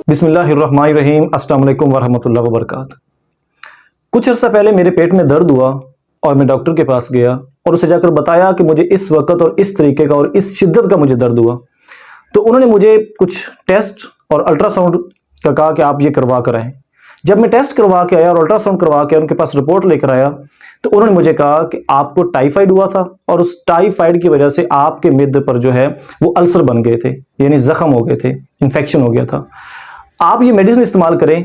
بسم اللہ الرحمن الرحیم۔ السلام علیکم ورحمۃ اللہ وبرکاتہ۔ کچھ عرصہ پہلے میرے پیٹ میں درد ہوا اور میں ڈاکٹر کے پاس گیا اور اسے جا کر بتایا کہ مجھے اس وقت اور اس طریقے کا اور اس شدت کا مجھے درد ہوا۔ تو انہوں نے مجھے کچھ ٹیسٹ اور الٹرا ساؤنڈ کا کہا کہ آپ یہ کروا کر آئیں۔ جب میں ٹیسٹ کروا کے آیا اور الٹرا ساؤنڈ کروا کے ان کے پاس رپورٹ لے کر آیا تو انہوں نے مجھے کہا کہ آپ کو ٹائیفائڈ ہوا تھا اور اس ٹائیفائڈ کی وجہ سے آپ کے معدے پر جو ہے وہ السر بن گئے تھے، یعنی زخم ہو گئے تھے، انفیکشن ہو گیا تھا۔ آپ یہ میڈیسن استعمال کریں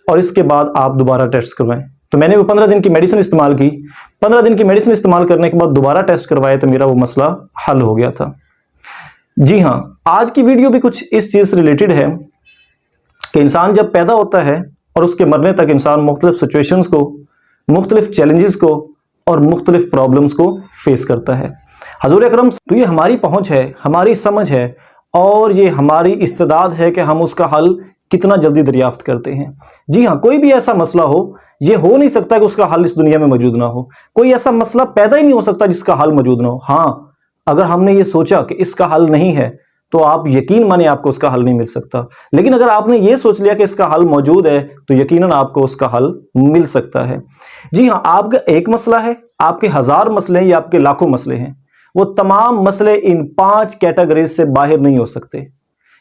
اور اس کے بعد آپ دوبارہ ٹیسٹ کروائیں۔ تو میں نے وہ 15 دن کی میڈیسن استعمال کی۔ 15 دن کی میڈیسن استعمال کرنے کے بعد دوبارہ ٹیسٹ کروائے تو میرا وہ مسئلہ حل ہو گیا تھا۔ جی ہاں، آج کی ویڈیو بھی کچھ اس چیز سے ریلیٹڈ ہے کہ انسان جب پیدا ہوتا ہے اور اس کے مرنے تک انسان مختلف سچویشنز کو، مختلف چیلنجز کو اور مختلف پرابلمز کو فیس کرتا ہے۔ حضور اکرم تو یہ ہماری پہنچ ہے، ہماری سمجھ ہے اور یہ ہماری استعداد ہے کہ ہم اس کا حل کتنا جلدی دریافت کرتے ہیں۔ جی ہاں، کوئی بھی ایسا مسئلہ ہو، یہ ہو نہیں سکتا کہ اس کا حل اس دنیا میں موجود نہ ہو۔ کوئی ایسا مسئلہ پیدا ہی نہیں ہو سکتا جس کا حل موجود نہ ہو۔ ہاں، اگر ہم نے یہ سوچا کہ اس کا حل نہیں ہے تو آپ یقین مانیں آپ کو اس کا حل نہیں مل سکتا، لیکن اگر آپ نے یہ سوچ لیا کہ اس کا حل موجود ہے تو یقیناً آپ کو اس کا حل مل سکتا ہے۔ جی ہاں، آپ کا ایک مسئلہ ہے، آپ کے 1000 مسئلے ہیں یا آپ کے لاکھوں مسئلے ہیں، وہ تمام مسئلے ان 5 کیٹیگریز سے باہر نہیں ہو سکتے۔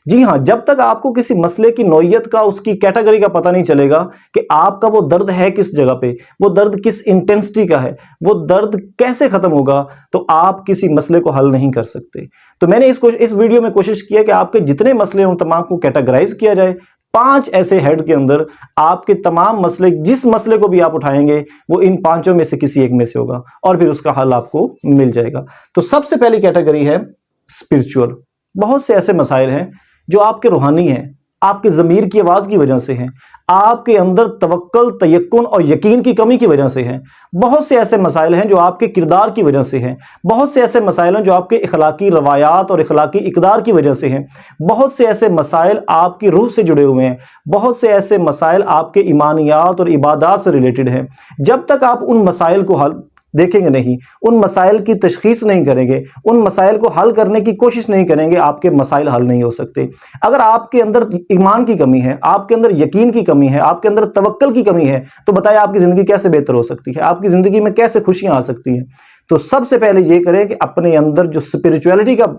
جی ہاں، جب تک آپ کو کسی مسئلے کی نوعیت کا، اس کی کیٹیگری کا پتہ نہیں چلے گا کہ آپ کا وہ درد ہے کس جگہ پہ، وہ درد کس انٹینسٹی کا ہے، وہ درد کیسے ختم ہوگا، تو آپ کسی مسئلے کو حل نہیں کر سکتے۔ تو میں نے اس ویڈیو میں کوشش کیا کہ آپ کے جتنے مسئلے ہیں ان تمام کو کیٹیگرائز کیا جائے 5 ایسے ہیڈ کے اندر۔ آپ کے تمام مسئلے، جس مسئلے کو بھی آپ اٹھائیں گے وہ ان 5 میں سے کسی ایک میں سے ہوگا اور پھر اس کا حل آپ کو مل جائے گا۔ تو سب سے پہلی کیٹیگری ہے اسپرچول۔ بہت سے ایسے مسائل ہیں جو آپ کے روحانی ہیں، آپ کے ضمیر کی آواز کی وجہ سے ہیں، آپ کے اندر توکل، تیقن اور یقین کی کمی کی وجہ سے ہیں۔ بہت سے ایسے مسائل ہیں جو آپ کے کردار کی وجہ سے ہیں۔ بہت سے ایسے مسائل ہیں جو آپ کے اخلاقی روایات اور اخلاقی اقدار کی وجہ سے ہیں۔ بہت سے ایسے مسائل آپ کی روح سے جڑے ہوئے ہیں۔ بہت سے ایسے مسائل آپ کے ایمانیات اور عبادات سے ریلیٹڈ ہیں۔ جب تک آپ ان مسائل کو حل دیکھیں گے نہیں، ان مسائل کی تشخیص نہیں کریں گے، ان مسائل کو حل کرنے کی کوشش نہیں کریں گے، آپ کے مسائل حل نہیں ہو سکتے۔ اگر آپ کے اندر ایمان کی کمی ہے، آپ کے اندر یقین کی کمی ہے، آپ کے اندر توکل کی کمی ہے تو بتائیں آپ کی زندگی کیسے بہتر ہو سکتی ہے، آپ کی زندگی میں کیسے خوشیاں آ سکتی ہیں؟ تو سب سے پہلے یہ کریں کہ اپنے اندر جو اسپرچولیٹی کا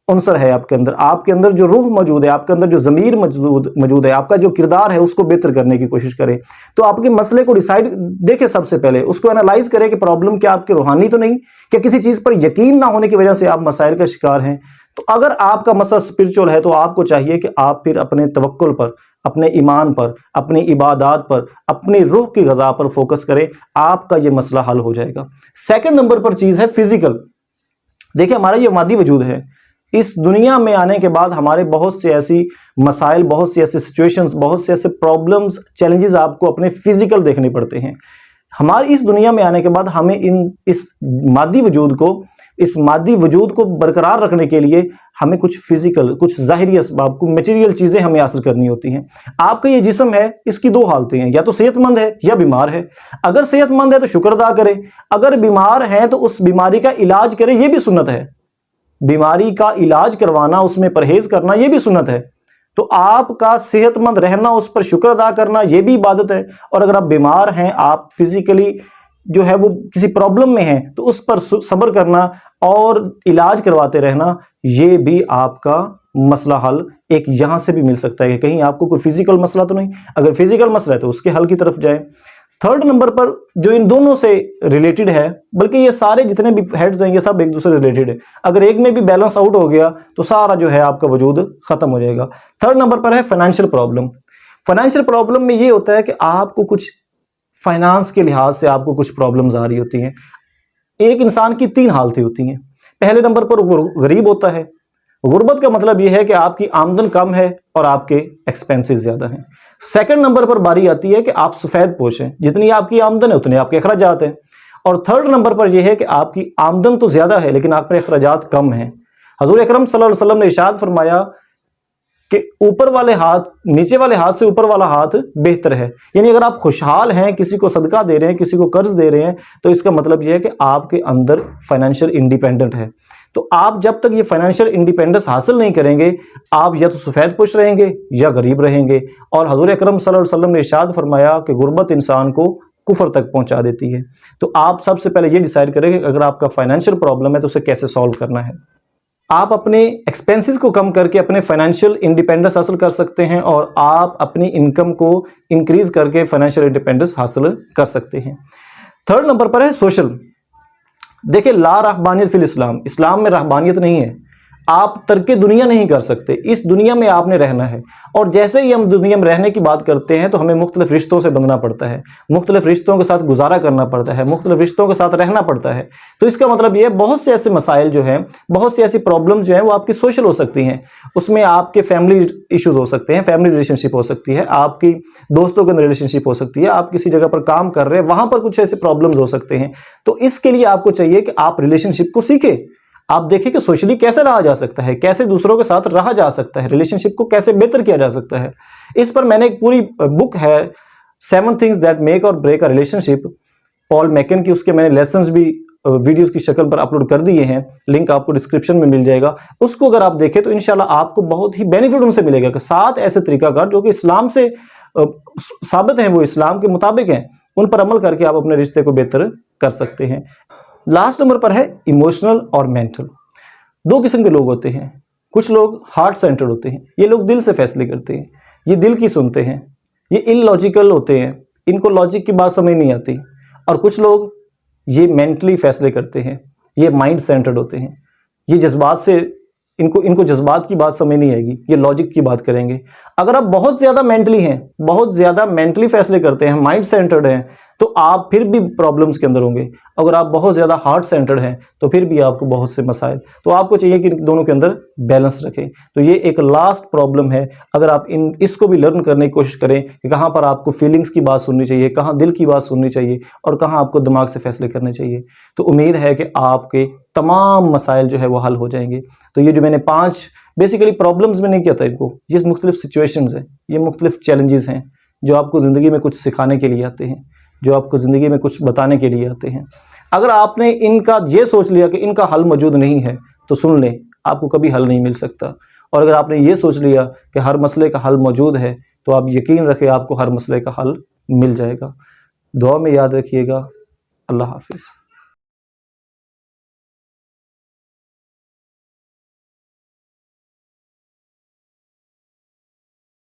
عنصر ہے، آپ کے اندر جو روح موجود ہے، آپ کے اندر جو ضمیر موجود ہے، آپ کا جو کردار ہے، اس کو بہتر کرنے کی کوشش کریں۔ تو آپ کے مسئلے کو ڈیسائیڈ دیکھیں، سب سے پہلے اس کو انالائز کریں کہ پرابلم کیا آپ کے روحانی تو نہیں، کہ کسی چیز پر یقین نہ ہونے کی وجہ سے آپ مسائل کا شکار ہیں۔ تو اگر آپ کا مسئلہ اسپرچول ہے تو آپ کو چاہیے کہ آپ پھر اپنے توکل پر، اپنے ایمان پر، اپنی عبادات پر، اپنی روح کی غذا پر فوکس کریں، آپ کا یہ مسئلہ حل ہو جائے گا۔ سیکنڈ نمبر پر چیز ہے فزیکل۔ دیکھیں، ہمارا یہ مادی وجود ہے، اس دنیا میں آنے کے بعد ہمارے بہت سے ایسی مسائل، بہت سی ایسی سچویشنز، بہت سے ایسے پرابلمز، چیلنجز آپ کو اپنے فزیکل دیکھنے پڑتے ہیں۔ ہماری اس دنیا میں آنے کے بعد ہمیں اس مادی وجود کو برقرار رکھنے کے لیے ہمیں کچھ فزیکل، کچھ ظاہری اسباب کو، میٹیریل چیزیں ہمیں حاصل کرنی ہوتی ہیں۔ آپ کا یہ جسم ہے، اس کی 2 حالتیں ہیں، یا تو صحت مند ہے یا بیمار ہے۔ اگر صحت مند ہے تو شکر ادا کریں، اگر بیمار ہے تو اس بیماری کا علاج کریں، یہ بھی سنت ہے۔ بیماری کا علاج کروانا، اس میں پرہیز کرنا، یہ بھی سنت ہے۔ تو آپ کا صحت مند رہنا، اس پر شکر ادا کرنا، یہ بھی عبادت ہے۔ اور اگر آپ بیمار ہیں، آپ فزیکلی جو ہے وہ کسی پرابلم میں ہیں، تو اس پر صبر کرنا اور علاج کرواتے رہنا، یہ بھی آپ کا مسئلہ حل ایک یہاں سے بھی مل سکتا ہے کہ کہیں آپ کو کوئی فزیکل مسئلہ تو نہیں۔ اگر فزیکل مسئلہ ہے تو اس کے حل کی طرف جائیں۔ تھرڈ نمبر پر جو ان دونوں سے ریلیٹڈ ہے، بلکہ یہ سارے جتنے بھی ہیڈز ہیں یہ سب ایک دوسرے سے ریلیٹڈ ہے، اگر ایک میں بھی بیلنس آؤٹ ہو گیا تو سارا جو ہے آپ کا وجود ختم ہو جائے گا۔ تھرڈ نمبر پر ہے فائنینشیل پرابلم۔ فائنینشیل پرابلم میں یہ ہوتا ہے کہ آپ کو کچھ فائنانس کے لحاظ سے آپ کو کچھ پرابلمز آ رہی ہوتی ہیں۔ ایک انسان کی 3 حالتیں ہوتی ہیں۔ پہلے نمبر پر وہ غریب ہوتا ہے۔ غربت کا مطلب یہ ہے کہ آپ کی آمدن کم ہے اور آپ کے ایکسپینسز زیادہ ہیں۔ سیکنڈ نمبر پر باری آتی ہے کہ آپ سفید پوش ہیں، جتنی آپ کی آمدن ہے اتنے آپ کے اخراجات ہیں۔ اور تھرڈ نمبر پر یہ ہے کہ آپ کی آمدن تو زیادہ ہے لیکن آپ کے اخراجات کم ہیں۔ حضور اکرم صلی اللہ علیہ وسلم نے ارشاد فرمایا کہ اوپر والے ہاتھ نیچے والے ہاتھ سے اوپر والا ہاتھ بہتر ہے، یعنی اگر آپ خوشحال ہیں، کسی کو صدقہ دے رہے ہیں، کسی کو قرض دے رہے ہیں، تو اس کا مطلب یہ ہے کہ آپ کے اندر فائنینشیل انڈیپینڈنٹ ہے۔ تو آپ جب تک یہ فائنینشیل انڈیپینڈنس حاصل نہیں کریں گے، آپ یا تو سفید پوش رہیں گے یا غریب رہیں گے۔ اور حضور اکرم صلی اللہ علیہ وسلم نے ارشاد فرمایا کہ غربت انسان کو کفر تک پہنچا دیتی ہے۔ تو آپ سب سے پہلے یہ ڈیسائیڈ کریں کہ اگر آپ کا فائنینشیل پرابلم ہے تو اسے کیسے سالو کرنا ہے۔ آپ اپنے ایکسپینسز کو کم کر کے اپنے فائنینشیل انڈیپینڈنس حاصل کر سکتے ہیں، اور آپ اپنی انکم کو انکریز کر کے فائنینشیل انڈیپینڈنس حاصل کر سکتے ہیں۔ تھرڈ نمبر پر ہے سوشل۔ دیکھیں، لا رہبانیت فی الاسلام، اسلام میں رہبانیت نہیں ہے۔ آپ ترک دنیا نہیں کر سکتے، اس دنیا میں آپ نے رہنا ہے۔ اور جیسے ہی ہم دنیا میں رہنے کی بات کرتے ہیں تو ہمیں مختلف رشتوں سے بندھنا پڑتا ہے، مختلف رشتوں کے ساتھ گزارا کرنا پڑتا ہے، مختلف رشتوں کے ساتھ رہنا پڑتا ہے۔ تو اس کا مطلب یہ ہے بہت سے ایسے مسائل جو ہیں، بہت سی ایسی پرابلمز جو ہیں وہ آپ کی سوشل ہو سکتی ہیں۔ اس میں آپ کے فیملی ایشوز ہو سکتے ہیں، فیملی ریلیشن شپ ہو سکتی ہے، آپ کی دوستوں کے ریلیشن شپ ہو سکتی ہے، آپ کسی جگہ پر کام کر رہے ہیں وہاں پر کچھ ایسے پرابلمز ہو سکتے ہیں۔ تو اس کے لیے آپ کو چاہیے کہ آپ ریلیشن شپ کو سیکھیں۔ آپ دیکھیں کہ سوشلی کیسے رہا جا سکتا ہے، کیسے دوسروں کے ساتھ رہا جا سکتا ہے، ریلیشن شپ کو کیسے بہتر کیا جا سکتا ہے۔ اس پر میں نے ایک پوری بک ہے 7 things that make or break a relationship، پال میکن کی، اس کے میں نے لیسنز بھی ویڈیوز کی شکل پر اپلوڈ کر دیے ہیں، لنک آپ کو ڈسکرپشن میں مل جائے گا۔ اس کو اگر آپ دیکھیں تو انشاءاللہ آپ کو بہت ہی بینیفٹ ان سے ملے گا کہ 7 ایسے طریقہ کار جو کہ اسلام سے ثابت ہیں، وہ اسلام کے مطابق ہیں، ان پر عمل کر کے آپ اپنے رشتے کو بہتر کر سکتے ہیں۔ لاسٹ نمبر پر ہے ایموشنل اور مینٹل۔ 2 قسم کے لوگ ہوتے ہیں، کچھ لوگ ہارٹ سینٹرڈ ہوتے ہیں، یہ لوگ دل سے فیصلے کرتے ہیں، یہ دل کی سنتے ہیں، یہ ان لاجیکل ہوتے ہیں، ان کو لاجک کی بات سمجھ نہیں آتی۔ اور کچھ لوگ یہ مینٹلی فیصلے کرتے ہیں، یہ مائنڈ سینٹرڈ ہوتے ہیں، یہ جذبات سے ان کو جذبات کی بات سمجھ نہیں آئے گی، یہ لاجک کی بات کریں گے۔ اگر آپ بہت زیادہ مینٹلی ہیں، بہت زیادہ مینٹلی فیصلے کرتے ہیں، مائنڈ سینٹرڈ ہیں، تو آپ پھر بھی پرابلمز کے اندر ہوں گے۔ اگر آپ بہت زیادہ ہارٹ سینٹرڈ ہیں تو پھر بھی آپ کو بہت سے مسائل۔ تو آپ کو چاہیے کہ دونوں کے اندر بیلنس رکھیں۔ تو یہ ایک لاسٹ پرابلم ہے، اگر آپ اس کو بھی لرن کرنے کی کوشش کریں کہ کہاں پر آپ کو فیلنگز کی بات سننی چاہیے، کہاں دل کی بات سننی چاہیے، اور کہاں آپ کو دماغ سے فیصلے کرنے چاہیے، تو امید ہے کہ آپ کے تمام مسائل جو ہے وہ حل ہو جائیں گے۔ تو یہ جو میں نے 5 بیسیکلی پرابلمز میں نہیں کیا تھا ان کو، یہ مختلف سچویشنز ہیں، یہ مختلف چیلنجز ہیں جو آپ کو زندگی میں کچھ سکھانے کے لیے آتے ہیں، جو آپ کو زندگی میں کچھ بتانے کے لیے آتے ہیں۔ اگر آپ نے ان کا یہ سوچ لیا کہ ان کا حل موجود نہیں ہے تو سن لیں، آپ کو کبھی حل نہیں مل سکتا۔ اور اگر آپ نے یہ سوچ لیا کہ ہر مسئلے کا حل موجود ہے تو آپ یقین رکھیں آپ کو ہر مسئلے کا حل مل جائے گا۔ دعا میں یاد رکھیے گا۔ اللہ حافظ۔